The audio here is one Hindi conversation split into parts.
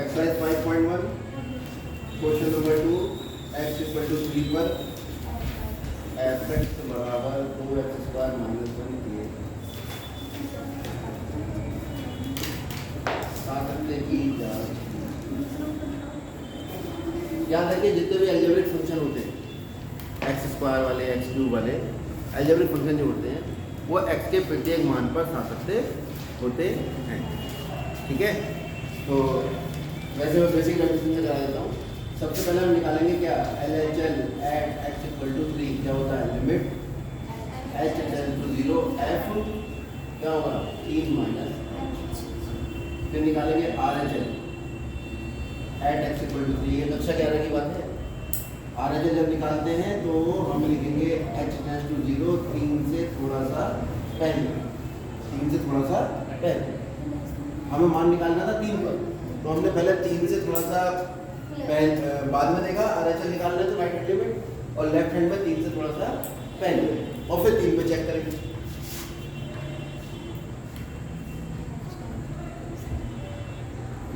Exercise 5.1 question number 2 x equal to 3 पर f(x) बराबर 2x² माइनस 1 दिए सातत्य की जांच। याद रखिए जितने भी अलजेब्रिक फंक्शन होते हैं x² वाले x³ वाले अलजेब्रिक फंक्शन जो होते हैं वो x के प्रत्येक मान पर सातत्य होते हैं। ठीक है, तो वैसे मैं बेसिक डेफिनेशन से करा देता हूँ। सबसे पहले हम निकालेंगे क्या LHL at x equal to 3 क्या होता है limit h tends to 0 f क्या होगा 3 माइनस, फिर निकालेंगे RHL at x equal to 3। ये कक्षा 11 की बात है। RHL जब निकालते हैं तो हम लिखेंगे h टेंड्स टू 0 3 से थोड़ा सा पहले, 3 से थोड़ा सा पहले हमें मान निकालना था 3 पर, तो हमने पहले 3 से थोड़ा सा बाद में देखा RHL निकालना है तो राइट हैंड लिमिट और लेफ्ट हैंड में 3 से थोड़ा सा पहले और फिर 3 पे चेक करेंगे।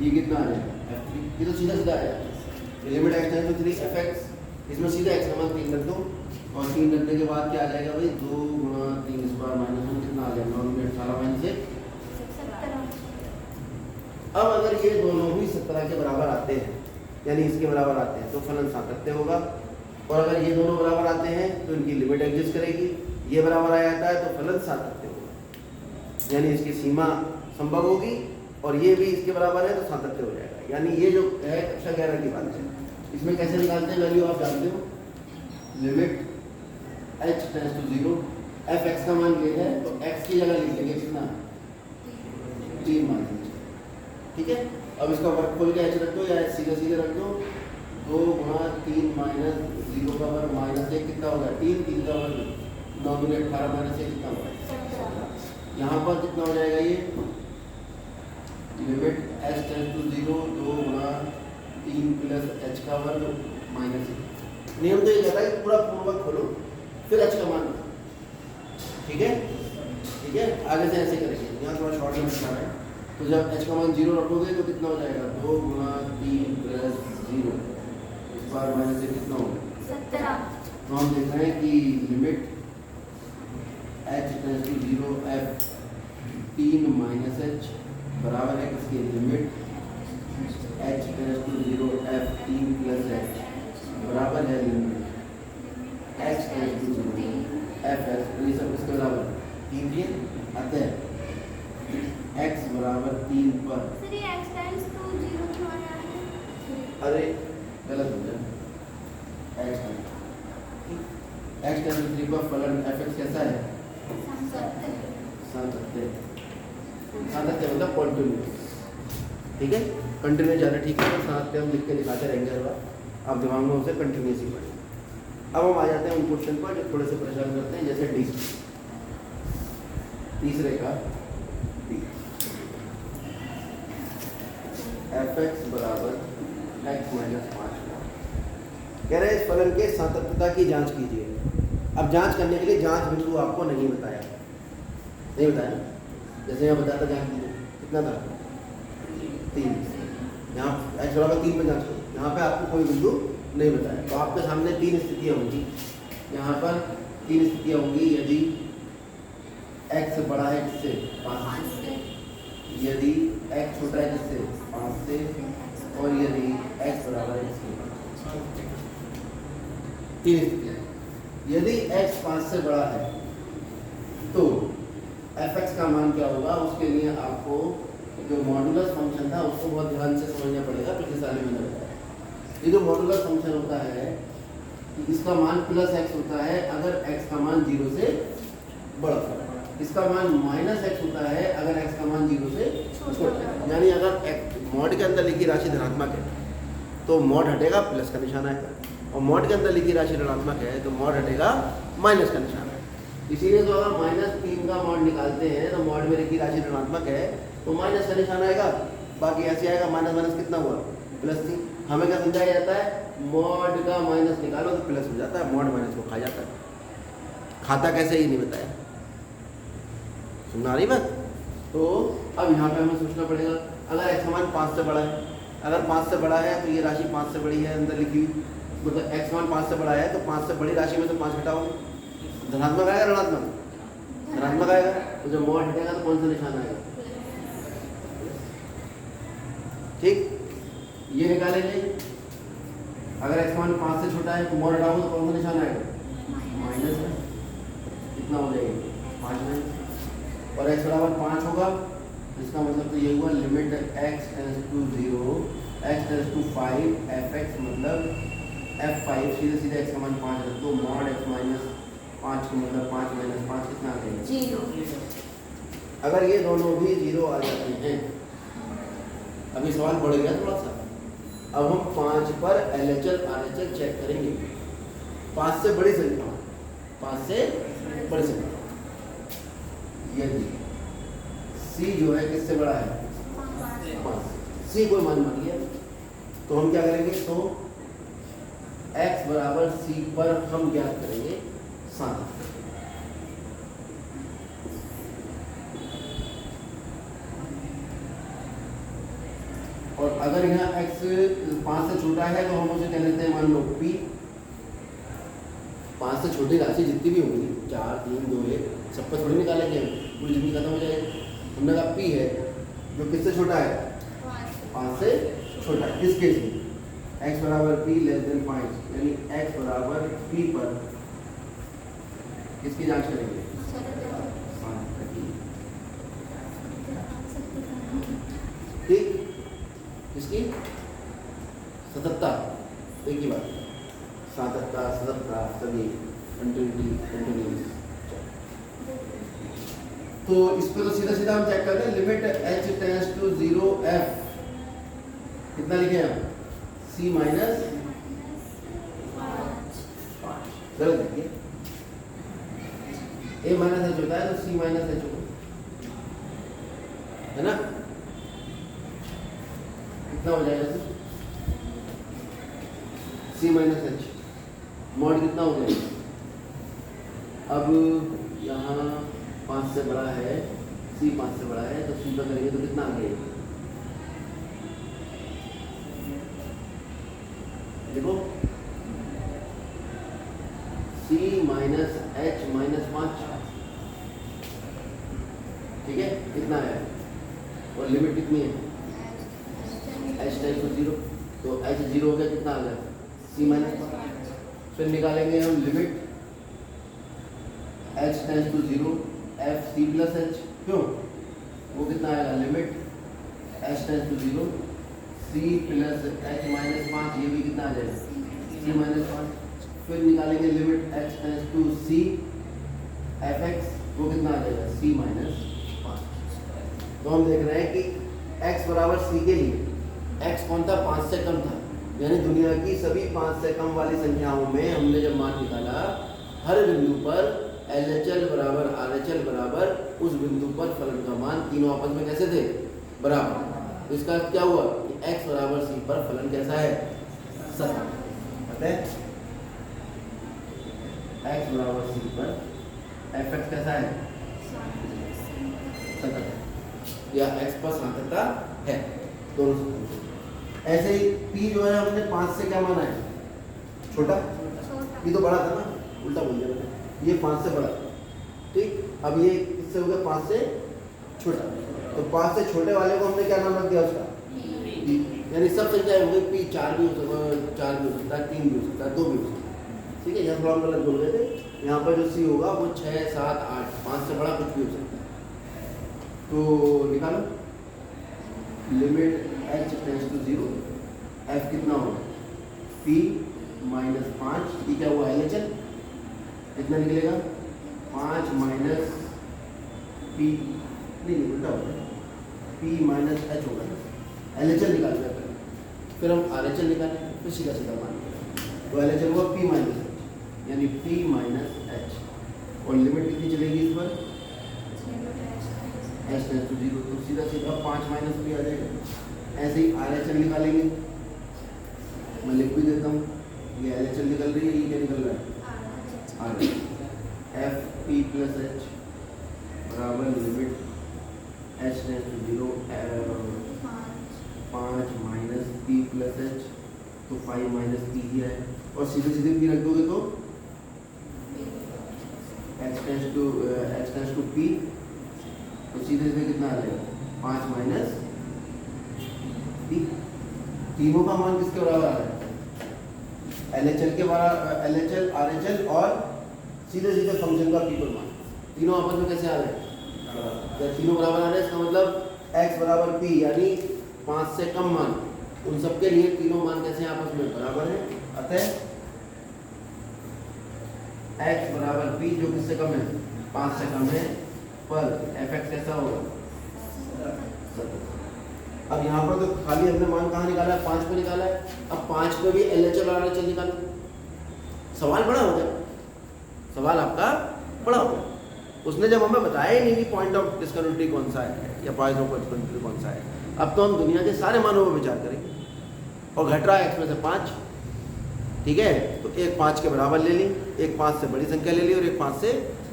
ये कितना आ जाएगा f3, ये तो सीधा सीधा आएगा limit x tends to 3 fx, इसमें सीधा x का मान 3 रख दो और 3 रखने के बाद क्या आ जाएगा भाई 2 गुणा 3 स्क्वायर माइनस 1 कितना आ जाएगा 9 18 माइनस 1। अब अगर ये दोनों ही 17 के बराबर आते हैं यानी इसके बराबर आते हैं तो फलन सातत्य होगा, और अगर ये दोनों बराबर आते हैं तो इनकी लिमिट एग्जिस्ट करेगी। ये बराबर आ जाता है तो फलन सातत्य होगा यानी इसकी सीमा संभव होगी, और ये भी इसके बराबर है तो सातत्य हो जाएगा। यानी ये जो है कक्षा 11 की बात है। इसमें कैसे निकालते हैं वैल्यू आप जानते हो, limit h tends to 0 fx का मान ये है तो x की जगह लिख लेंगे कितना 3 माइनस। ठीक है, अब इसका वर्ग खोल के h रख दो या सीधे सीधे रख दो 2 गुणा 3 माइनस 0 का वर्ग माइनस 1 कितना होगा 3 3 का वर्ग 9 दूनी 18 माइनस 1 कितना होगा। यहाँ पर कितना हो जाएगा ये लिमिट h टेंड्स टू 0 2 गुणा 3 प्लस h का वर्ग माइनस 1। नियम तो ये कहता है कि पूरा पूर्वक खोलो फिर h का मान। ठीक है, ठीक है, आगे से ऐसे करेंगे। यहाँ थोड़ा शॉर्ट में लिखना है तो जब h का मान 0 रखोगे तो कितना हो जाएगा 2 गुणा 3 प्लस 0 इस बार माइनस से कितना होगा 17। तो हम देख रहे हैं कि limit h tends to 0 f 3 minus h बराबर है किसके limit h tends to 0 f 3 plus h बराबर है limit h tends to 0 f ये सब किसके बराबर 3 के अतः x बराबर 3 पर सर ये x टेंड्स टू 0 क्यों आ रहा है? अरे गलत हो गया x टेंड्स टू 3 पर फलन fx कैसा है सातत्य। सातत्य मतलब कॉन्टिन्यूअस। ठीक है, कंटिन्यूअस ज़्यादा ठीक है, सातत्य हम लिख के दिखाते रहेंगे हर बार, आप दिमाग में उसे कंटिन्यूअस ही पढ़ें। अब हम आ जाते हैं उन क्वेश्चन पर जो थोड़े से परेशान करते हैं, जैसे डी तीसरे का डी fx बराबर x माइनस 5 कह रहे हैं इस फलन के सातत्यता की जांच कीजिए। अब जांच करने के लिए जांच बिंदु आपको नहीं बताया, नहीं बताया जैसे यहाँ बताया था जांच बिंदु कितना था 3, यहाँ x बराबर 3 पे जांच करो, यहाँ पे आपको कोई बिंदु नहीं बताया। तो आपके सामने 3 स्थितियाँ होंगी, यहाँ पर 3 स्थितियाँ होंगी यदि x बड़ा है किससे 5 से, यदि x छोटा है किससे 5 से, और यदि x बराबर है किसके 3 स्थितियाँ। यदि x 5 से बड़ा है तो fx का मान क्या होगा, उसके लिए आपको जो मॉडुलस फंक्शन था उसको बहुत ध्यान से समझना पड़ेगा। पिछले साल में मैंने बताया ये जो मॉडुलस फंक्शन होता है इसका मान प्लस x होता है अगर x का मान 0 से बड़ा है, इसका मान माइनस x होता है अगर x का मान 0 से छोटा है। यानी अगर मॉड के अंदर लिखी राशि धनात्मक है तो मॉड हटेगा प्लस का निशान आएगा, और मॉड के अंदर लिखी राशि ऋणात्मक है तो मॉड हटेगा माइनस का निशान आएगा। इसीलिए तो अगर -3 का मॉड निकालते हैं तो मॉड में लिखी राशि ऋणात्मक है तो माइनस का निशान आएगा, बाकी ऐसे आएगा माइनस माइनस कितना हुआ +3। हमें क्या समझाया जाता है मॉड का माइनस निकालो तो प्लस हो जाता है, मॉड माइनस को खा जाता है। खाता कैसे ही नहीं बताया, सुन आ रही बात? तो अब यहाँ पे हमें सोचना पड़ेगा, अगर x मान 5 से बड़ा है, अगर 5 से बड़ा है तो ये राशि 5 से बड़ी है अंदर लिखी हुई, मतलब x मान 5 से बड़ा है तो 5 से बड़ी राशि में से 5 घटाओ, धनात्मक आएगा ऋणात्मक? धनात्मक आएगा। तो जब मॉड हटेगा तो कौन सा निशान आएगा? ठीक, ये निकालेंगे। अगर x मान 5 से छोटा है तो मॉड हटाओ तो कौन सा निशान आएगा? माइनस है। कितना हो जाएगा? 5 माइनस, और x बराबर 5 होगा, इसका मतलब तो ये हुआ limit x tends to 0, x tends to 5 f(x) मतलब f5, सीधे सीधे x का मान 5 रख दो, मॉड x माइनस 5 का मतलब 5 माइनस 5 कितना आ जाएगा? 0। अगर ये दोनों भी 0 आ जाते हैं, अभी सवाल बढ़ गया थोड़ा सा, अब हम 5 पर LHL RHL चेक करेंगे। 5 से बड़ी संख्या, 5 से बड़ी संख्या, यदि C जो है किससे बड़ा है? 5। C कोई मान मान लिया तो हम क्या करेंगे? तो x बराबर C पर हम ज्ञात करेंगे साधा। और अगर यहाँ x 5 से छोटा है तो हम उसे कह लेते हैं, मान लो P। 5 से छोटी राशि जितनी भी होंगी, 4, 3, 2, 1, सब पर थोड़ी निकालेंगे, पूरी जितनी खत्म हो जाएगी। हमने कहा P है जो किससे छोटा है? 5 से छोटा। किस केस में? x बराबर P लेस देन 5, यानी x बराबर P पर किसकी जांच करेंगे? ठीक, किसकी? सततता। एक ही बात, सातत्ता, सततता, सभी कंटिन्यूटी। तो इस पर तो सीधा सीधा हम चेक करते हैं, limit h tends to 0 f कितना लिखे हम? C minus 5। गलत लिखिए, a माइनस h होता है तो C माइनस h होगा, है ना? कितना हो जाएगा? C माइनस h मॉड कितना हो जाएगा? अब यहाँ 5 से बड़ा है, C 5 से बड़ा है, तो C पर करेंगे तो कितना आ गया? देखो, C माइनस h माइनस 5, ठीक है, कितना है? और लिमिट कितनी है? h टेंड्स टू 0, तो h 0 हो गया, कितना आ गया? C minus 5। फिर निकालेंगे हम limit h tends to 0 f C plus h, क्यों? वो कितना आएगा? Limit h tends to 0 C plus h minus 5, ये भी कितना आ जाएगा? C minus 5। फिर निकालेंगे limit h tends to C f(x), वो कितना आ जाएगा? C minus 5। तो हम देख रहे हैं कि x बराबर C के लिए x कौन था? 5 से कम था, यानी दुनिया की सभी 5 से कम वाली संख्याओं में हमने जब मान निकाला, हर बिंदु पर LHL बराबर RHL बराबर उस बिंदु पर फलन का मान तीनों आपस में कैसे थे? बराबर। तो इसका क्या हुआ कि x बराबर C पर फलन कैसा है? सतत। पता है x बराबर C पर f(x) कैसा है? सतत, या x पर सातत्यता है, दोनों से। ऐसे ही P जो है हमने 5 से क्या माना है? छोटा। P तो बड़ा था ना, उल्टा बोल दिया मैंने, ये 5 से बड़ा, ठीक। अब ये किससे हो गया? 5 से छोटा। तो 5 से छोटे वाले को हमने क्या नाम रख दिया उसका? P। यानी सब संख्याएं हो गई P, 4 भी हो सकता है, 4 भी हो सकता है, 3 भी हो सकता है, 2 भी हो सकता है, ठीक है। यहाँ थोड़ा हम गलत बोल रहे थे, यहाँ पर जो C होगा वो 6, 7, 8, 5 से बड़ा कुछ भी हो सकता है। तो निकालो, limit h tends to 0 f कितना होगा? P माइनस 5, ये क्या हुआ? LHL कितना निकलेगा? 5 माइनस P, नहीं उल्टा होगा, P माइनस h होगा, LHL निकाल दिया पहले, फिर हम RHL निकालेंगे, फिर सीधा सीधा मान लेंगे। तो LHL हुआ P माइनस h, यानी P माइनस h, और लिमिट कितनी चलेगी इस पर? h टेंड्स टू 0, तो सीधा सीधा 5 माइनस P आ जाएगा। ऐसे ही RHL निकालेंगे, मैं लिख भी देता हूँ, ये LHL निकल रही है, ये क्या निकल रहा है? RHL। f P plus h बराबर लिमिट तो 5 माइनस पी दिया है, और सीधे सीधे पी रख दोगे तो x टेंस टू पी, तो सीधे सीधे कितना आ जाएगा 5 माइनस पी। तीनों का मान किसके बराबर आ रहा है? LHL के बराबर, LHL RHL और सीधे सीधे फंक्शन का पी पर मान, तीनों आपस में कैसे आ रहे हैं? जब तीनों बराबर आ रहे हैं इसका मतलब x बराबर p यानी 5 से कम मान, उन सबके लिए तीनों मान कैसे आपस में बराबर है। अतः x बराबर p जो किससे कम है? 5 से कम है, पर fx कैसा होगा? 70। अब यहाँ पर तो खाली हमने मान कहाँ निकाला है? 5 पे निकाला है। अब 5 पे भी LHL और RHL निकालो, सवाल बड़ा हो गया, सवाल आपका बड़ा हो गया। उसने जब हमें बताया ही नहीं कि पॉइंट ऑफ डिस्कन्टिन्यूटी कौन सा है या पॉइंट ऑफ डिस्कन्टिन्यूटी कौन सा है, अब तो हम दुनिया के सारे मानों पर विचार करेंगे, और घट रहा है x में से 5, ठीक है, तो एक 5 के बराबर ले ली, एक 5 से बड़ी संख्या ले ली और एक 5 से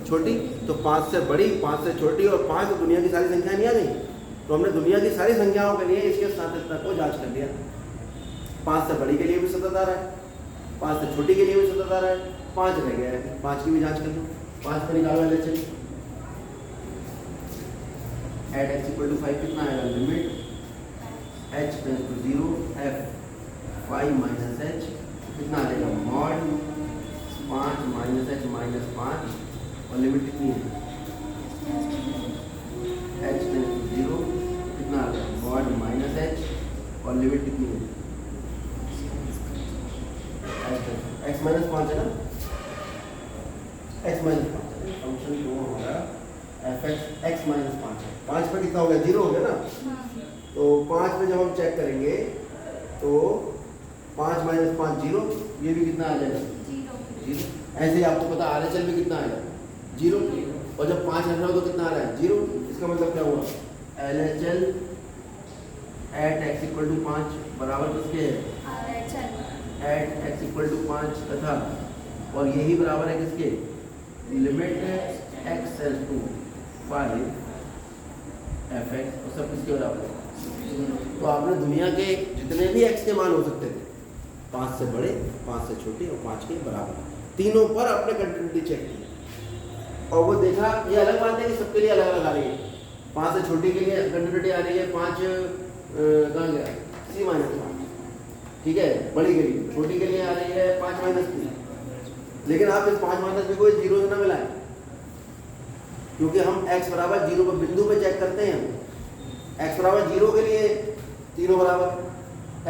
छोटी, तो 5 से बड़ी, 5 से छोटी और 5 तो दुनिया की सारी संख्या नहीं आ गई, तो हमने दुनिया की सारी संख्याओं के लिए इसके सार्थकता को जांच कर लिया। 5 से बड़ी के लिए भी सतत आ रहा है, 5 से छोटी के लिए भी सतत आ रहा है, 5 रह गया है, 5 की भी जांच कर लो। 5 पे निकालो LHL, at x equal to 5 कितना आएगा? Limit h tends to 0 f 5 minus h कितना आ जाएगा? मॉड 5 माइनस h माइनस 5, और लिमिट कितनी है? h टेंस टू 0 कितना आ जाएगा? मॉड माइनस h, और लिमिट कितनी है? x माइनस 5 है ना, x माइनस 5 है, फंक्शन जो हमारा fx x माइनस 5 है। 5 पे कितना हो गया? 0 हो गया ना, तो 5 पे जब हम चेक करेंगे तो 5 माइनस 5 0, ये भी कितना आ जाएगा? 0। ऐसे ही आपको पता RHL भी कितना आएगा? 0, और जब 5 रख रहा हो तो कितना आ रहा है? 0। इसका मतलब क्या हुआ? LHL at x equal to 5 बराबर किसके है? एट x इक्वल टू 5 तथा, और यही बराबर है किसके? Limit x tends to 5 fx, और सब किसके बराबर है? तो आपने दुनिया के जितने भी x के मान हो सकते थे, 5 से बड़े, 5 से छोटे और 5 के बराबर, तीनों पर आपने कंटिन्यूटी चेक की, और वो देखा ये अलग बात है कि सबके लिए अलग अलग आ रही है। 5 से छोटी के लिए कंटिन्यूटी आ रही है 5 कहाँ गया? c माइनस 5, ठीक है, बड़ी के लिए, छोटी के लिए आ रही है 5 माइनस पी, लेकिन आप इस 5 माइनस पी को इस 0 से ना मिलाएं, क्योंकि हम x बराबर 0 पर बिंदु पे चेक करते हैं। x बराबर 0 के लिए तीनों बराबर,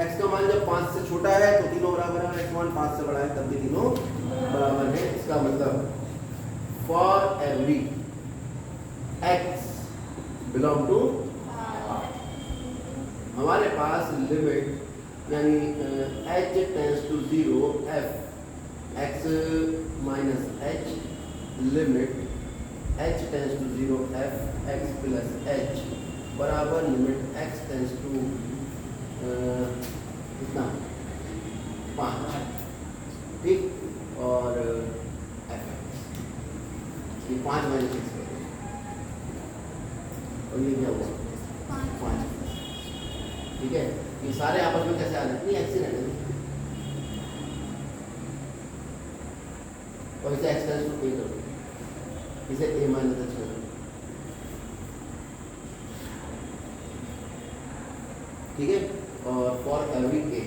x का मान जब 5 से छोटा है तो तीनों बराबर है, x मान 5 से बड़ा है तब भी तीनों बराबर है। इसका मतलब for every x belong to R, हमारे पास लिमिट यानी h tends to 0 f x minus h, limit h tends to 0 f x plus h बराबर लिमिट x टेंस टू कितना? 5, ठीक, और fx ये 5 माइनस 6, और ये क्या हुआ? 5, ठीक है। ये सारे आपस में कैसे आ जाते हैं? एक्सीडेंट, और इसे x टेंस टू a कर दो, इसे a माइनस h कर दो, ठीक है, और फॉर एवरी a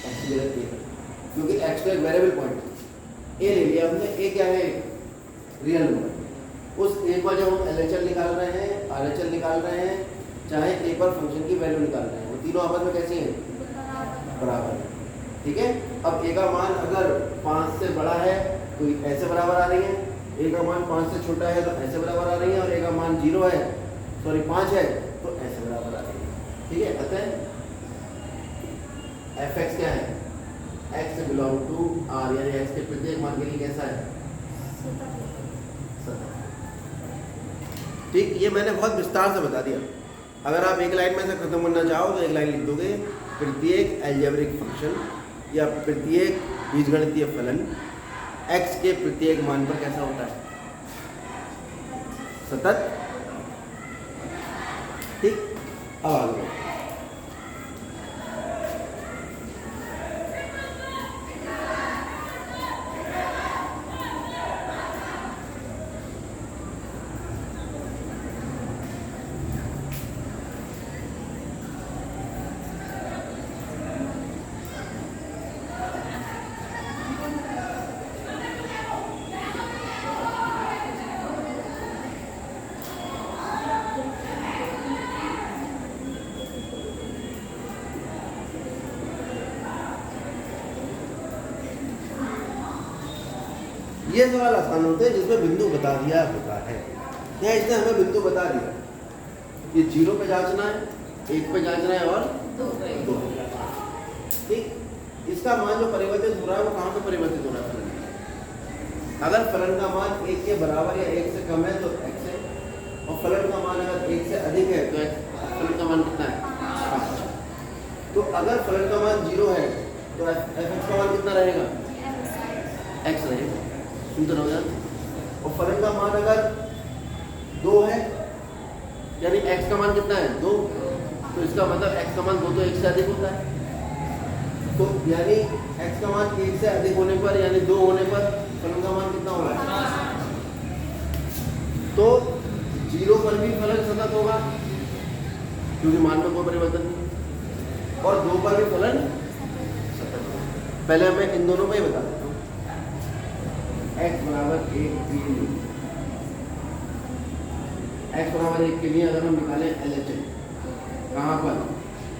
x ले लेते हैं, क्योंकि x तो एक वेरिएबल पॉइंट है, a ले लिया हमने, a क्या है? Real number. उस a पर जब हम LHL निकाल रहे हैं, RHL निकाल रहे हैं, चाहे a पर फंक्शन की वैल्यू निकाल रहे हैं, वो तीनों आपस में कैसे हैं? बराबर है, ठीक है। अब a का मान अगर 5 से बड़ा है तो ऐसे बराबर आ रही है, a का मान 5 से छोटा है तो ऐसे बराबर आ रही है, और a का मान 0 है, सॉरी 5 है तो ऐसे बराबर आ रही है, ठीक है। अतः fx क्या है? x बिलोंग टू r, यानी x के प्रत्येक मान के लिए कैसा है? ठीक, ये मैंने बहुत विस्तार से बता दिया। अगर आप एक लाइन में से खत्म करना चाहो तो एक लाइन लिख दोगे, प्रत्येक अलजेब्रिक फंक्शन या प्रत्येक बीजगणितीय फलन x के प्रत्येक मान पर कैसा होता है? सतत, ठीक। अब आगे ये सवाल आसान होते हैं जिसमें बिंदु बता दिया होता है। यहाँ इसने हमें बिंदु बता दिया, ये 0 पे जांचना है, 1 पे जांचना है और 2 पे। ठीक, इसका मान जो परिवर्तित हो रहा है वो कहाँ पे परिवर्तित हो रहा है? अगर फलन का मान 1 के बराबर या 1 से कम है तो x है, और फलन का मान अगर 1 से अधिक है तो फलन का मान कितना है? 5। तो अगर फलन का मान 0 है तो f(x) का मान कितना रहेगा? x रहेगा। सुनते रहो यार। और फलन का मान अगर 2 है यानी x का मान कितना है? 2। तो इसका मतलब x का मान 2 तो 1 से अधिक होता है। तो यानी x का मान 1 से अधिक होने पर यानी 2 होने पर फलन का मान कितना होगा? तो 0 पर भी फलन सतत होगा क्योंकि मान में कोई परिवर्तन नहीं, और 2 पर भी फलन सतत होगा। पहले मैं इन दोनों को ही बता देता हूँ। x बराबर 1 के लिए, x बराबर 1 के लिए अगर हम निकालें LHS कहाँ पर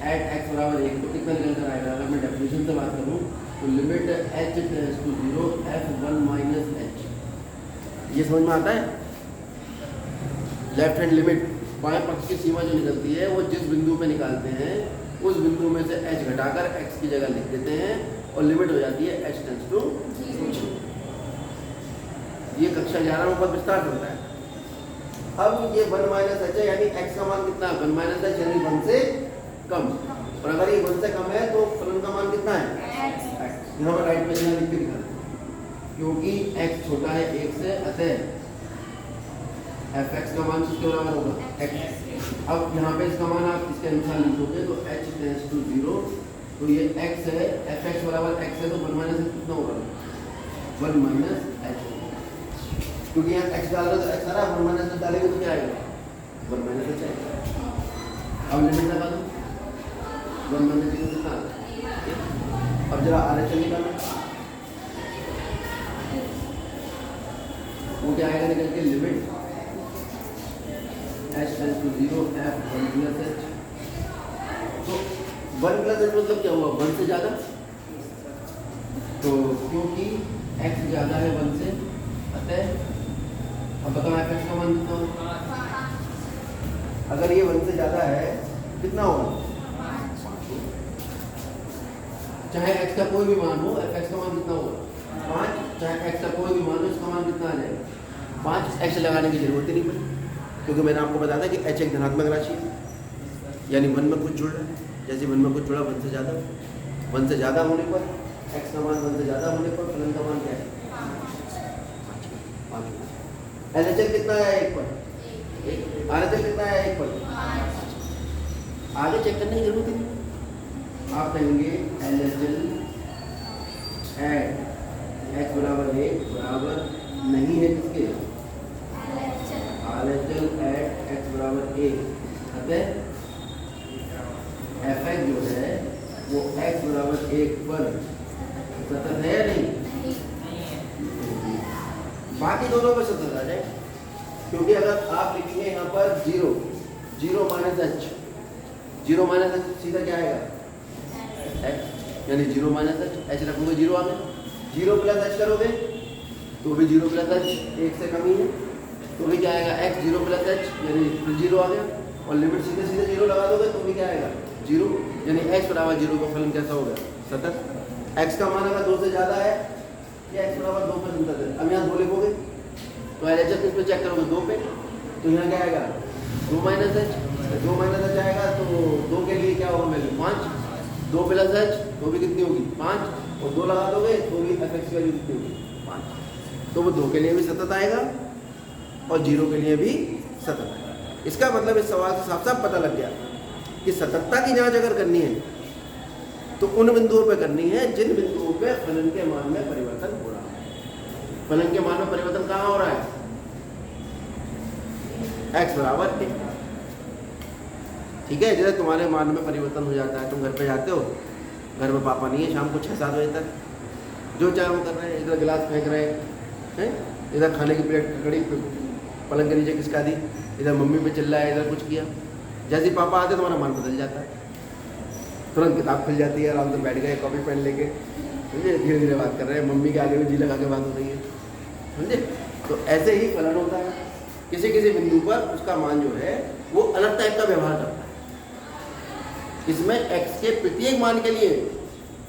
एट x बराबर 1 तो कितना निकल कर आएगा? अगर मैं डेफिनेशन से बात करूँ तो limit h tends to 0 f1 minus h, ये समझ में आता है? लेफ्ट हैंड लिमिट, बाएं पक्ष की सीमा जो निकलती है वो जिस बिंदु पे निकालते हैं उस बिंदु में से h घटाकर x की जगह लिख देते हैं और लिमिट हो जाती है h टेंड्स टू 0। ये कक्षा 11 में बहुत विस्तार होता है। अब ये 1 माइनस h है यानी x का मान कितना है? 1 माइनस h यानी 1 से कम, और अगर ये 1 से कम है तो फलन का मान कितना है? x। यहाँ पर राइट में लिख के दिखा, क्योंकि x छोटा है 1 से, अतः fx का मान किसके बराबर होगा? x। अब यहाँ पे इसका मान आप इसके अनुसार लिखोगे तो h टेंड्स टू 0, तो ये x है, fx बराबर x है तो 1 माइनस h कितना होगा? 1 माइनस h, क्योंकि यहाँ x डाल रहे तो x आ रहा है, 1 माइनस h डालेंगे तो क्या आएगा? 1 माइनस h आएगा। अब लिमिट लगा दो, 1 माइनस h कितना आ रहा है? अब जरा RHS निकालो, वो क्या आएगा निकल के? Limit h tends to 0 f 1 plus h। तो 1 प्लस h मतलब क्या हुआ? 1 से ज़्यादा, तो क्योंकि x ज़्यादा है 1 से, अतः अब बताओ fx का मान कितना होगा? अगर ये 1 से ज़्यादा है कितना होगा? 5। चाहे x का कोई भी मान हो, fx का मान कितना होगा? 5। चाहे x का कोई भी मान हो, इसका मान कितना आ जाएगा? 5। x लगाने की जरूरत ही नहीं पड़ी, क्योंकि मैंने आपको बताया था कि h एक धनात्मक राशि है, यानी 1 में कुछ जुड़ रहा है। जैसे 1 में कुछ जुड़ा 1 से ज़्यादा, 1 से ज़्यादा होने पर x का मान 1 से ज़्यादा होने पर फलन का मान क्या है? 5। LHS कितना है 1 पर? RHS कितना है 1 पर? आगे चेक करने की जरूरत ही नहीं। आप कहेंगे LHS एट x बराबर 1 बराबर नहीं है किसके? RHS एट x बराबर 1, अतः fx जो है वो x बराबर 1 पर सतत है या नहीं? बाकी दोनों पर सतत आ जाए, क्योंकि अगर आप लिखेंगे यहाँ पर 0 माइनस h, 0 माइनस h सीधा क्या आएगा? x, यानी 0 माइनस h रखोगे 0 आ गया। 0 प्लस h करोगे तो भी 0 प्लस h 1 से कम ही है, तो भी क्या आएगा? x 0 प्लस h यानी 0 आ गया, और लिमिट सीधे सीधे 0 लगा दोगे तो भी क्या आएगा? 0, यानी x बराबर 0 का फलन कैसा हो गया? सतत। x का मान अगर 2 से ज़्यादा है या x बराबर 2 पर सतत है। अब यहाँ 2 लिखोगे तो LHS किस पे चेक करोगे? 2 पे, तो यहाँ क्या आएगा? 2 माइनस h, 2 माइनस h आएगा तो 2 के लिए क्या होगा वैल्यू? 5। 2 प्लस h तो भी कितनी होगी? 5, और 2 लगा दोगे तो भी fx की वैल्यू कितनी होगी? 5। तो वो 2 के लिए भी सतत आएगा और 0 के लिए भी सतत आएगा। इसका मतलब इस सवाल से साफ साफ पता लग गया कि सततता की जांच अगर करनी है तो उन बिंदुओं पे करनी है जिन बिंदुओं पे फलन के मान में परिवर्तन हो रहा है। फलन के मान में परिवर्तन कहाँ हो रहा है? x बराबर 1। ठीक है, जैसे तुम्हारे मान में परिवर्तन हो जाता है, तुम घर पे जाते हो, घर में पापा नहीं है, शाम को 6-7 बजे तक जो चाहे वो कर रहे हैं, इधर गिलास फेंक रहे हैं, इधर खाने की प्लेट कड़ी पलंग के नीचे खिसका दी, इधर मम्मी पे चिल्लाया, इधर कुछ किया। जैसे ही पापा आते तुम्हारा मन बदल जाता है, तुरंत किताब खुल जाती है, आराम से बैठ गए कॉपी पेन लेके, धीरे धीरे बात कर रहे हैं, मम्मी के आगे में जी लगा के बात हो रही है। समझे? तो ऐसे ही फलन होता है, किसी किसी बिंदु पर उसका मान जो है वो अलग टाइप का व्यवहार करता है। इसमें x के प्रत्येक मान के लिए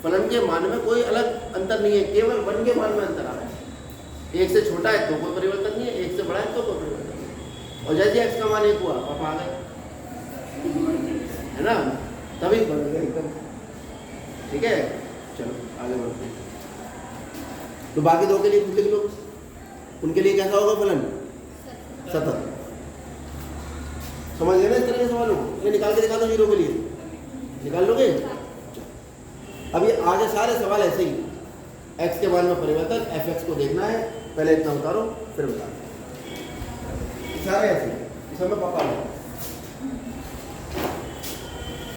फलन के मान में कोई अलग अंतर नहीं है, केवल 1 के मान में अंतर आ रहा है। 1 से छोटा है तो कोई परिवर्तन नहीं है, 1 से बड़ा है तो कोई परिवर्तन नहीं है। और जैसे x का मान 1 हुआ पापा आ गए, है ना, तभी बन गया एकदम। ठीक है, चलो आगे बढ़ते हैं। तो बाकी दो के लिए खुद लिख लो, उनके लिए कैसा होगा फलन? सतत। समझ गए ना इस तरह के सवालों को? ये निकाल के दिखा दो जीरो के लिए, निकाल लोगे? अब ये आगे सारे सवाल ऐसे ही, x के मान में परिवर्तन, fx को देखना है, पहले इतना उतारो फिर उतारो, सारे ऐसे इसमें पक्का हो।